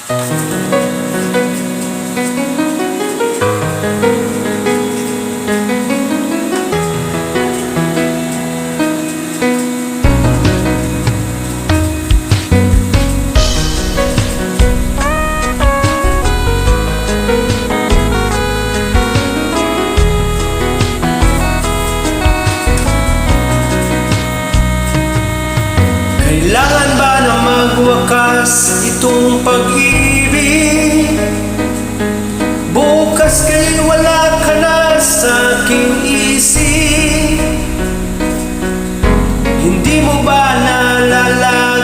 Kailangan ba na magwakas itong pag-ibig? Bukas kay wala ka na sa aking isip. Hindi mo ba naalala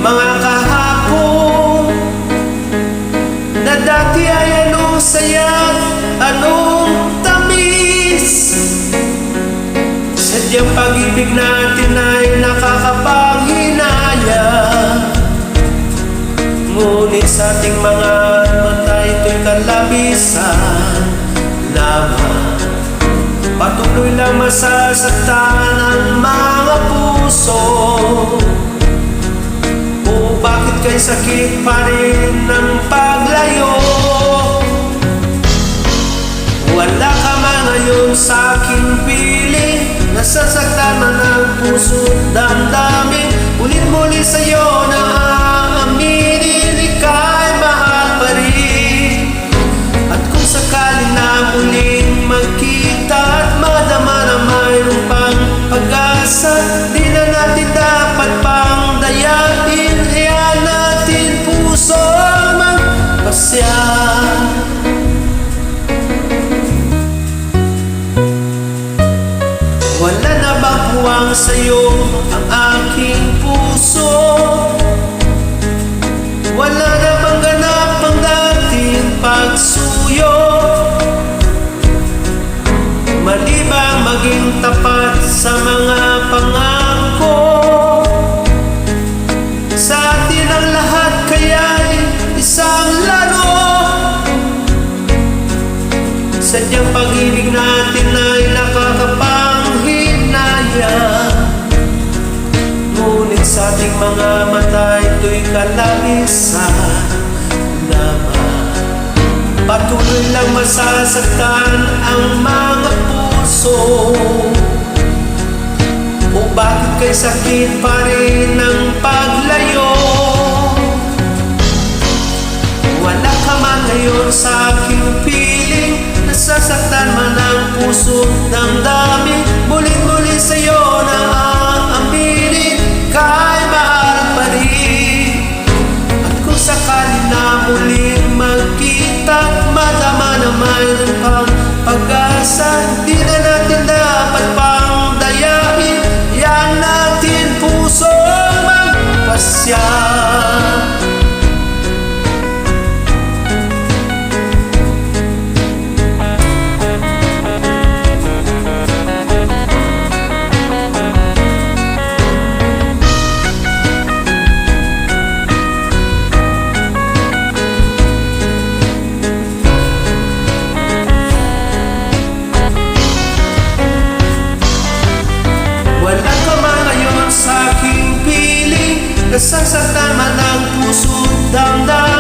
mga kahapon na dati ay anong saya, anong tamis? Sadyang pag-ibig natin ay nakakapanghinaya, ngunit sa ating mga mata ito'y kalabisan lamang. Patuloy lang masasaktan ang mga puso. O bakit kay sakit pa rin ng paglayo? Wala ka man ngayon sa aking piling, nasasaktan man ang puso't damdamin. Ulit-muli sa'yo na aaminin, ika'y mahal pa rin. At kung sakali na muling magkita at madama na mayroong pang pag-asa, di na natin dapat pang dayain. Hayaan natin puso magpasya. Wala na bang puwang sa'yo ang aking puso? Wala na bang ganap ang dating pagsuyo? Mali bang maging tapat sa mga pangako? Sa atin ang lahat kaya'y isang laro. Sadyang pag-ibig natin ay nakakapanghinaya, ngunit sa ating mga mata ito'y kalabisan lamang. Patuloy lang masasaktan ang mga puso. O bakit kay sakit pa rin ang paglayo? Wala ka man ngayon sa aking piling, nasasaktan man ang puso't damdamin. Mulit-muli sa'yo na aaminin, ka'y mahal pa rin. At kung sakali na muling magkita at madama na mayroon pang pag-asa, di na natin dapat pang dayain. Yan natin puso magpasya. Wala ka man ngayon sa aking piling, nasasaktan man ang puso't damdamin.